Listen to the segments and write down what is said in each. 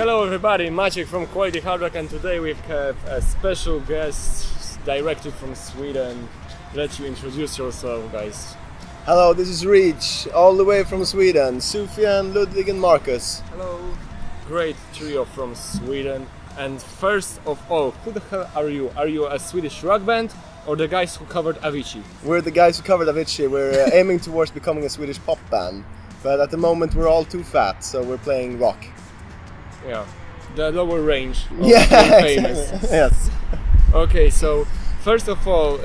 Hello everybody, Maciej from Quality Hard Rock, and today we have a special guest directly from Sweden. Let you introduce yourself, guys. Hello, this is Reach, all the way from Sweden. Soufian, Ludvig and Marcus. Hello. Great trio from Sweden. And first of all, who the hell are you? Are you a Swedish rock band or the guys who covered Avicii? We're the guys who covered Avicii. We're aiming towards becoming a Swedish pop band. But at the moment we're all too fat, so we're playing rock. Yeah, the lower range of Yeah, being famous. Yes. Okay, so first of all,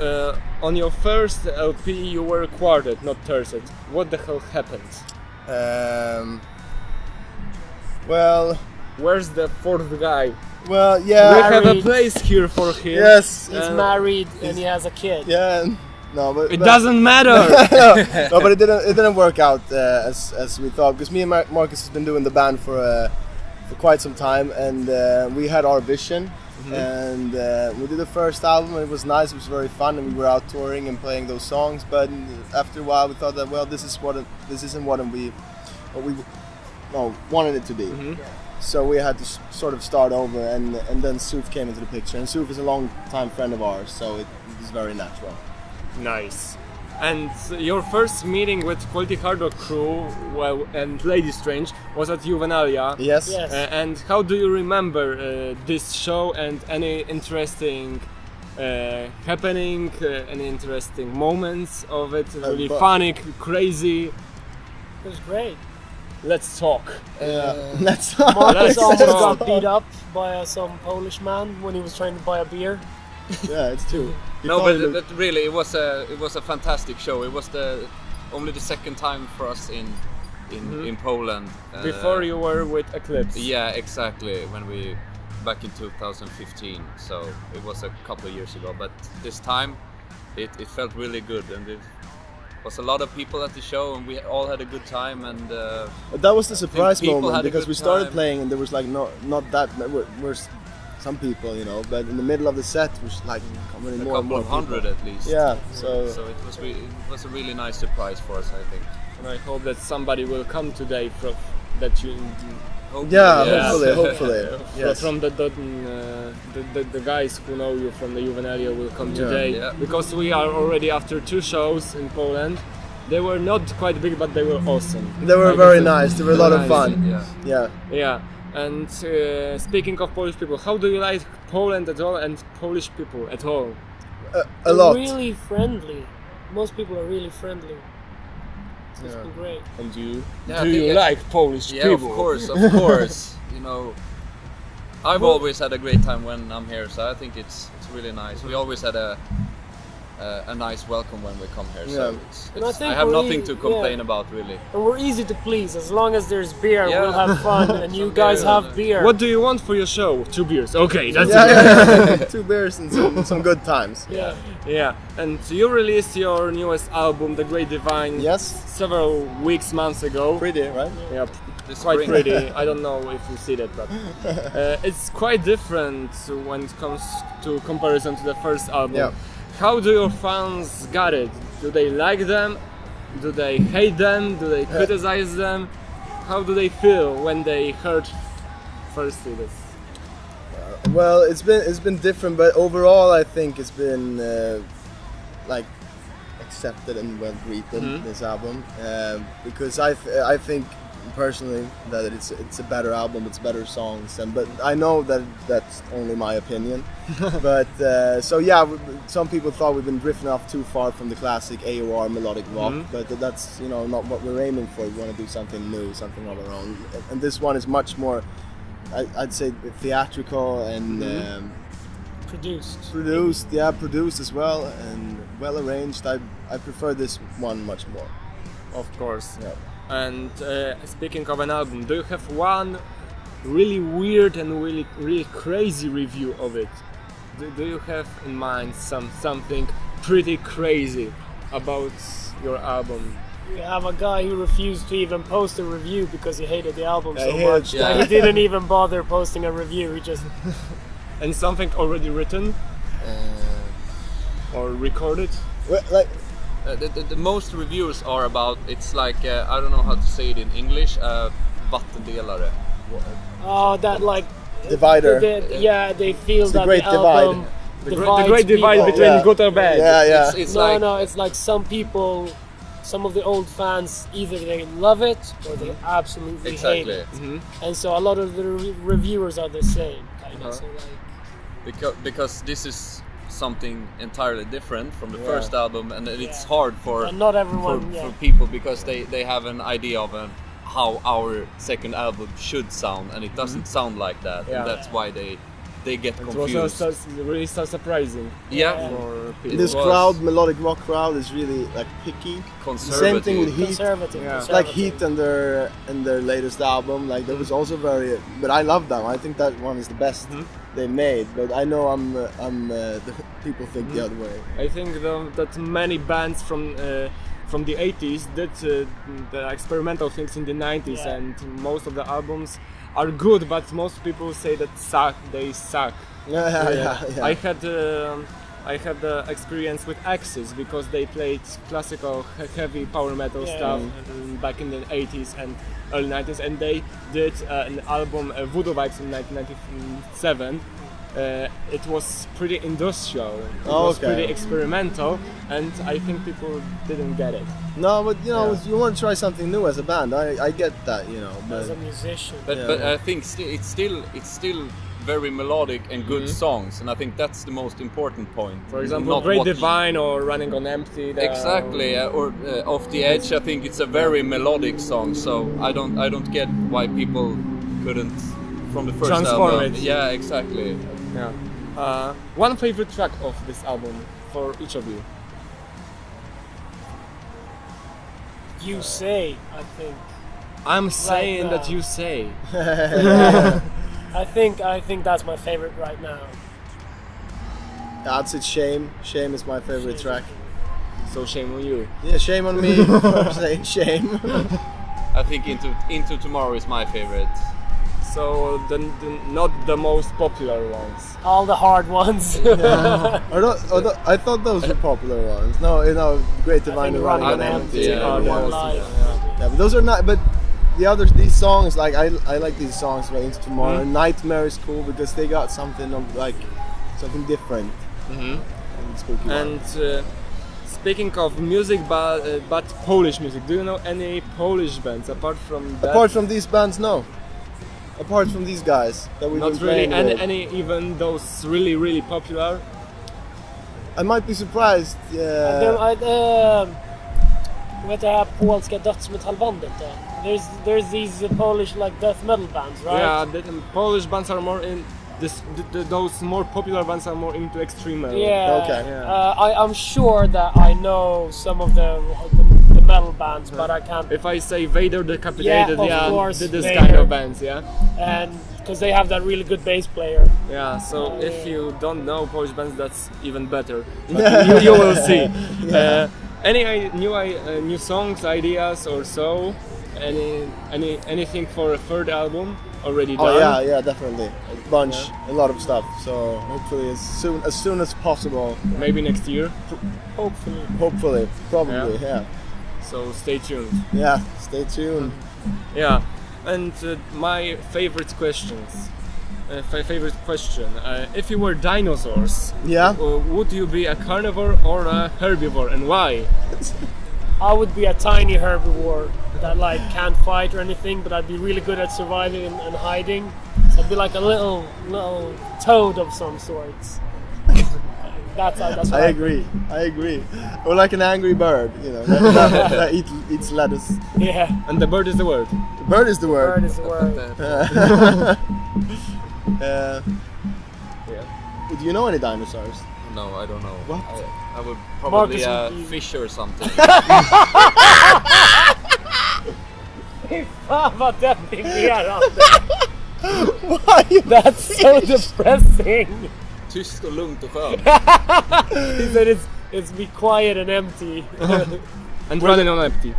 on your first LP you were quartet, not tercet. What the hell happened? Well, Where's the fourth guy? yeah. We have a place here for him. Yes. He's married and he has a kid. Yeah. No, but It doesn't matter. no, but it didn't work out as we thought, because me and Marcus has been doing the band for quite some time, and we had our vision, and we did the first album, and it was nice. It was very fun, and we were out touring and playing those songs. But after a while, we thought that this isn't what we wanted it to be. So we had to sort of start over, and then Souf came into the picture, and Souf is a long-time friend of ours, so it was very natural. Nice. And your first meeting with Quality Hard Rock crew, and Lady Strange, was at Juvenalia. Yes. Yes. And how do you remember this show and any interesting happening, any interesting moments of it? Really funny, crazy. It was great. Let's talk. Let's Marcus almost talk. got beat up by some Polish man when he was trying to buy a beer. Yeah, it's true. No, but really, it was a fantastic show. It was only the second time for us in Poland. Before you were with Eclipse. Yeah, exactly. When we back in 2015, so it was a couple of years ago. But this time, it felt really good, and it was a lot of people at the show, and we all had a good time. And that was the surprise people moment, had a because good we started time. playing and there was like not that we're some people, but in the middle of the set was like coming in a more and couple more of hundred people. at least. Yeah, so it was a really nice surprise for us, I think. And I hope that somebody will come today from that you. hopefully. Yes. From the guys who know you from the Juvenalia will come today, because we are already after 2 shows in Poland. They were not quite big, but they were awesome. They were very nice. They were a lot of fun. Yeah. Yeah. And speaking of Polish people, how do you like Poland at all and Polish people at all? A lot. Really friendly. Most people are really friendly. It's been great. And you? Yeah, Do you like Polish Yeah, people? of course. I've always had a great time when I'm here, so I think it's really nice. We always had a nice welcome when we come here, so And I think I have we're nothing to complain about, really. And we're easy to please. As long as there's beer, Yeah. we'll have fun, and you guys have beer. What do you want for your show? 2 beers. Okay, that's Yeah. 2 beers and some good times. Yeah. Yeah, and you released your newest album, The Great Divine, Yes. several months ago. Pretty, right? Yeah, This quite spring. pretty. I don't know if you see that, but it's quite different when it comes to comparison to the first album. Yeah. How do your fans got it? Do they like them? Do they hate them? Do they criticize them? How do they feel when they heard firstly this? Well, it's been different, but overall I think it's been accepted and well greeted, this album, because I think personally that it's a better album, it's better songs, but I know that that's only my opinion. But some people thought we've been drifting off too far from the classic AOR melodic rock, but that's not what we're aiming for. We want to do something new, something of our own, and this one is much more, I'd say, theatrical and produced as well, and well arranged. I prefer this one much more. Of course. Yeah. And speaking of an album, do you have one really weird and really crazy review of it? Do you have in mind something pretty crazy about your album? We have a guy who refused to even post a review because he hated the album so I much hate- that he didn't even bother posting a review. He just And something already written or recorded? Well, like, The most reviews are about, it's like, I don't know how to say it in English, vattendelare. Oh, that like Divider. they feel It's the that great the album The divides great divide people. between Yeah. good or bad. Yeah. It's No, like no, it's like some people, some of the old fans, either they love it or they absolutely hate exactly it. And so a lot of the reviewers are the same, kind of. So like, because this is something entirely different from the first album, and it's Yeah. hard for and not everyone. for people because they have an idea of how our second album should sound, and it doesn't sound like that, Yeah. and that's why they get It confused. was really so surprising Yeah, for people. This was- crowd, melodic rock crowd, is really like picky. conservative. Same thing with Heat. Conservative. Yeah. Like Heat and their latest album, like that was also very. But I love them. I think that one is the best they made. But I know the people think the other way. I think that many bands from the 80s did the experimental things in the 90s, Yeah. and most of the albums are good, but most people say that they suck. Yeah. I had the experience with Axis because they played classical heavy power metal Yeah. stuff back in the 80s and early 90s, and they did an album Voodoo Vibes in 1997. It was pretty industrial, it was Okay. pretty experimental, and I think people didn't get it. No, but you know, Yeah. you want to try something new as a band. I get that, you know. as a But musician. but Yeah. but I think it's still very melodic and good songs, and I think that's the most important point. For example, Not Great what you- Divine or Running on Empty. Exactly, or Off the Edge. I think it's a very melodic song, so I don't get why people couldn't from the first Transform album. it. Yeah, exactly. Yeah. One favorite track of this album for each of you. You say, I think. I'm saying now. that you say. I think that's my favorite right now. that's it. Shame. Shame is my favorite track. So shame on you. Yeah, shame on me for saying shame. I think Into Tomorrow is my favorite. So not the most popular ones. All the hard ones. I thought those were popular ones. No, you know, Great Divine and Running on Empty. Yeah, and One all Life. Yeah, but those are not. But the others, these songs, like I like these songs by Into Tomorrow. Nightmare is cool because they got something of like something different. And spooky one. And speaking of music, but Polish music, do you know any Polish bands apart from that? Apart from these bands, no. Apart from these guys that we've Not been really playing with. any even those really popular. I might be surprised. Vet det här polska dödsmetallbandet då? There's these Polish like death metal bands, right? Yeah, the Polish bands are more in this. Those more popular bands are more into extreme metal. Yeah. Okay. Yeah. I'm sure that I know some of the metal bands, but I can't. If I say Vader Decapitated, Yeah, of course, this Vader. kind of bands, yeah. And because they have that really good bass player. Yeah, so if you don't know Polish bands, that's even better. But you will see. Any new songs, ideas, or so? Anything for a third album already done? Oh yeah, definitely. A bunch, a lot of stuff. So hopefully as soon as possible. Maybe next year. Hopefully. Probably, yeah. So stay tuned. Yeah, stay tuned. Yeah, and my favorite questions. Favorite question: if you were dinosaurs, Yeah. would you be a carnivore or a herbivore, and why? I would be a tiny herbivore that like can't fight or anything, but I'd be really good at surviving and hiding. So I'd be like a little toad of some sorts. That's what I agree. Or like an angry bird, you know, that eats lettuce. Yeah, And the bird is the word. The bird is the word. bird is the word. Yeah. Do you know any dinosaurs? No, I don't know. What? I would probably Marcus would be- fish or something. Fy fan vad deprimerande. Why? That's so depressing. Tyst och lugnt och skönt. He said it's be quiet and empty. And running on empty.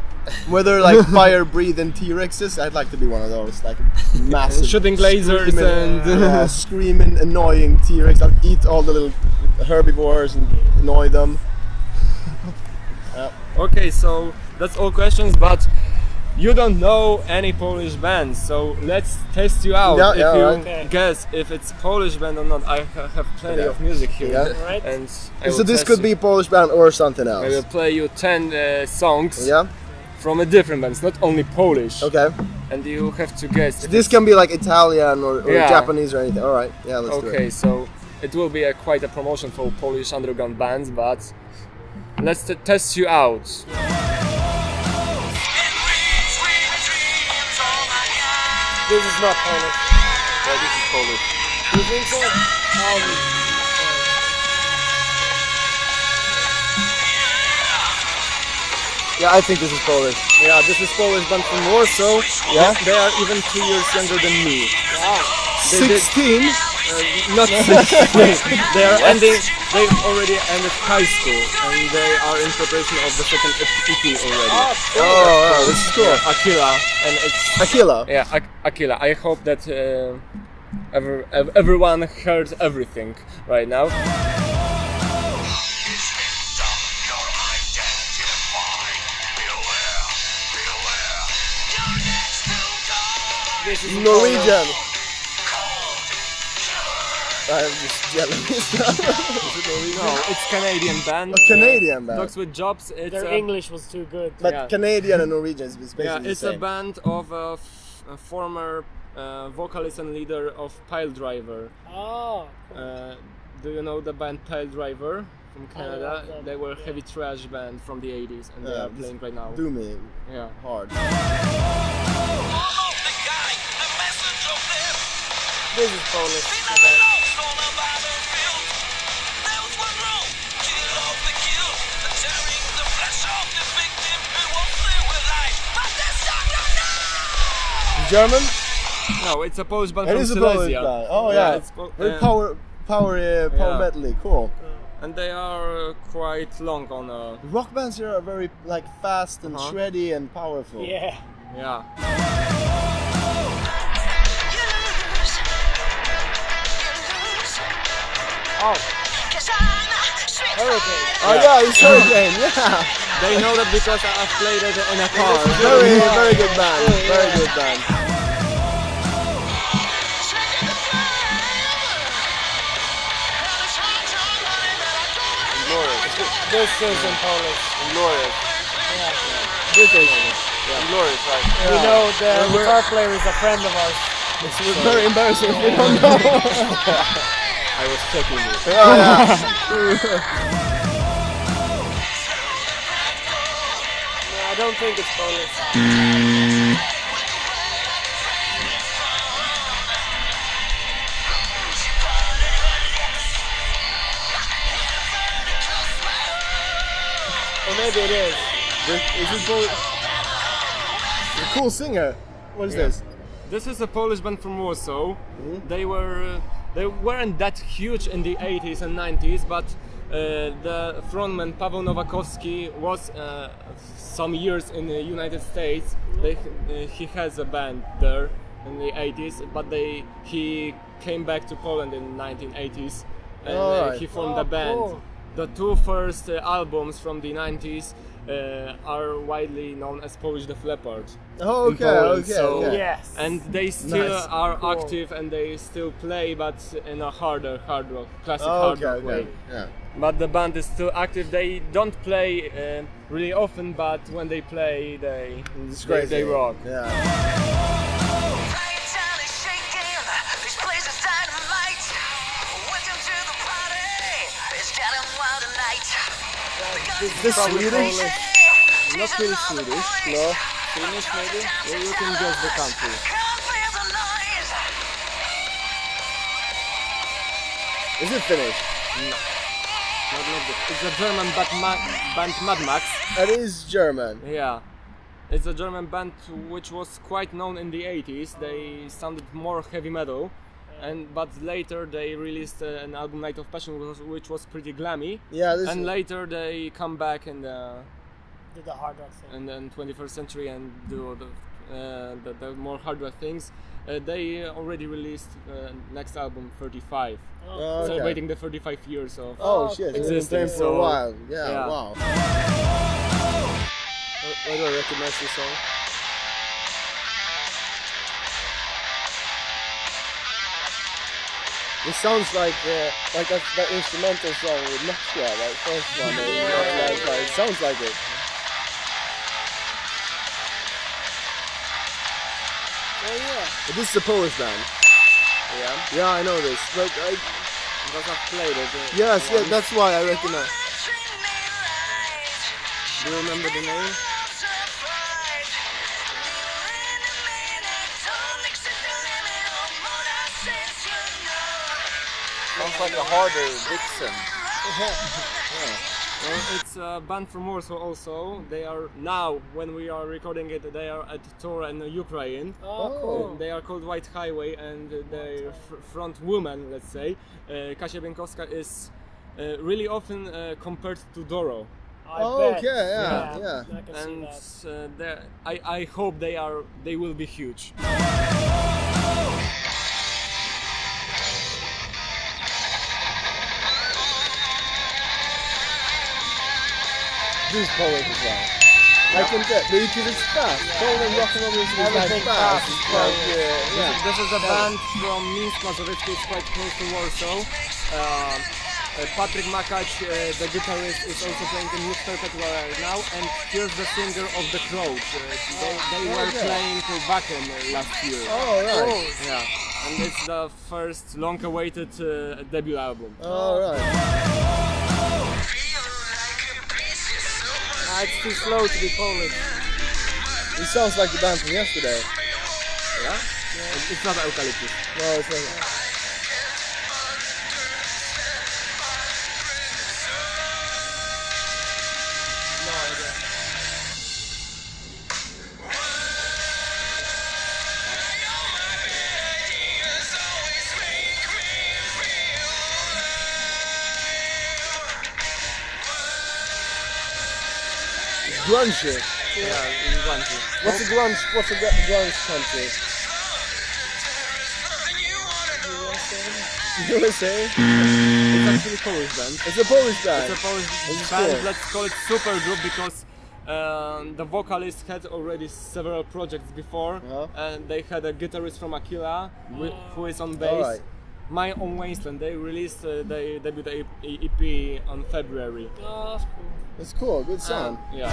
Whether like fire-breathing T-Rexes, I'd like to be one of those, like massive Shooting lasers screaming, and screaming, annoying T-Rex. I'll eat all the little herbivores and annoy them. Okay, so that's all questions, but you don't know any Polish bands, so let's test you out. Yeah, if yeah, you okay. guess if it's Polish band or not, I have plenty Okay. of music here, Yeah. Right. and I So will this test could you. be Polish band or something I will else. play you 10 songs Yeah. from a different bands, not only Polish. Okay. And you have to guess. if This can be like Italian or Yeah. Japanese or anything. All right. Yeah. Let's do Okay, it. so it will be quite a promotion for Polish underground bands, but let's test you out. This is not Polish. Yeah, this is Polish. You think so? Yeah, I think this is Polish. Yeah, this is Polish band from Warsaw. Yeah? They are even 2 years younger than me. They did- 16. Not 16. They are ending. They already ended high school, and they are in preparation of the second EP already. Oh, this is cool. Yeah, Aquila, and it's Aquila. yeah, Aquila. I hope that everyone heard everything right now. This is Norwegian. I'm just jealous. No, it's Canadian band. A Canadian band. Dogs with Jobs. It's Their a, English was too good. But Yeah. Canadian and Norwegian is basically yeah, the it's same. a band of a former vocalist and leader of Pile Driver. Oh, Do you know the band Pile Driver from Canada? love them, They were yeah. heavy trash band from the 80s, and they Yeah, are this- playing right now. Do me Yeah. hard. this is Polish. German? No, it's a Polish band It from is a Polish Silesia. band. Oh yeah, it's very power Yeah. metally. Cool. and they are quite long on a Rock bands here are very like fast and Uh-huh. shreddy and powerful. Yeah. yeah. Oh, Hurricane. Oh yeah, it's Hurricane. Yeah. They know that because I've played it in a car. Very good band. Very good band. This is in Polish. Glorious. British. Glorious, right? We know the We're- guitar player is a friend of ours. It's very embarrassing if we don't know. I was checking you. Yeah, yeah. No, I don't think it's Polish. Or maybe it is. Is it Polish? A cool singer. What is Yeah. this? This is a Polish band from Warsaw. Mm-hmm. They weren't that huge in the 80s and 90s, but the frontman Paweł Nowakowski was some years in the United States. He has a band there in the 80s, but he came back to Poland in 1980s, and Alright. he formed Oh, a band. cool. The two first albums from the 90s are widely known as Polish Def Leppard. Oh, in okay, Poland, okay, so- okay. Yes. And they still Nice. are Cool. active and they still play, but in a hard rock, classic Oh, hard okay, rock okay. way. Yeah. But the band is still active. They don't play really often, but when they play, It's they crazy. rock. Yeah. This This probably Swedish? Polish. Not really Swedish. No. Finnish maybe? Yeah, you can guess the country. Is it Finnish? Not like this. It's a German band Mad Max. It is German. Yeah. It's a German band which was quite known in the 80s. They sounded more heavy metal. But later they released an album Night of Passion which was pretty glammy. Yeah, this And is, later they come back in Did the hard rock thing. the 21st century and do the more hard rock things. They already released next album 35, Oh, okay. celebrating the 35 years of. Oh shit, it's been existing, for a so- while. Yeah, yeah. wow. Where do I recognize this song? It sounds like that instrumental song with Maciej, that first one. It sounds like it. Oh yeah. But this is a Polish band. Yeah, Yeah, I know this. But because I've played it. yes, yeah, that's why I recognize. Do you remember the name? Sounds like a harder Vixen. Well, it's a band from Warsaw also. They are now, when we are recording it, they are at tour in Ukraine. Oh, cool. They are called White Highway, and their front woman, let's say, Kasia Bienkowska, is really often compared to Doro. I Oh, bet. okay, yeah. I can And see that. I hope they will be huge. This is Polish as well. I can tell, because it's fast. Polish rock and roll music is like Everything fast. fast. It's like, yeah. This is a band from Minsk Mazowiecki, it's quite close to Warsaw. Patryk Makać, the guitarist, is also playing in Mix Perpetua right now, and here's the singer of The Crowd. They were playing Wacken last year. Oh, right. Yeah, and it's the first long-awaited debut album. Oh, right. It's too slow to be Polish. It sounds like the band from yesterday. Yeah? It's not Eucalyptus. No, it's not. Grunge. Yeah, in Grunge. What's a grunge country? USA? It's actually a Polish band. It's a Polish band. It's a Polish It's band, cool. let's call it super group, because the vocalist had already several projects before, Yeah. and they had a guitarist from Aquila who is on bass. Alright. My Own Wasteland, they released their debut EP on February. Oh, that's cool. It's cool, good sound. Yeah.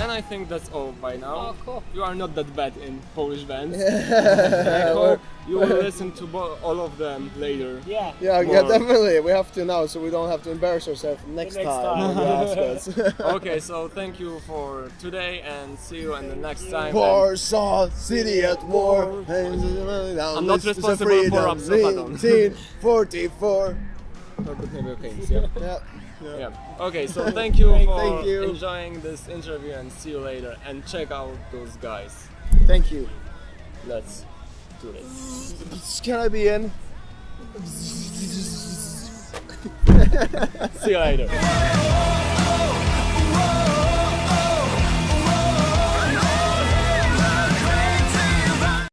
And I think that's all by now. Oh, cool. You are not that bad in Polish bands. I hope you will listen to all of them later. Yeah. Yeah, More. definitely. We have to now, so we don't have to embarrass ourselves next Next time. time. when you ask us. Okay, so thank you for today, and see you in the next time. Warsaw City at war. I'm not responsible for Absalom. 1944. Yeah. Yeah. Okay, so thank you for Thank you. enjoying this interview, and see you later. And check out those guys. Thank you. Let's do this. Can I be in? See you later.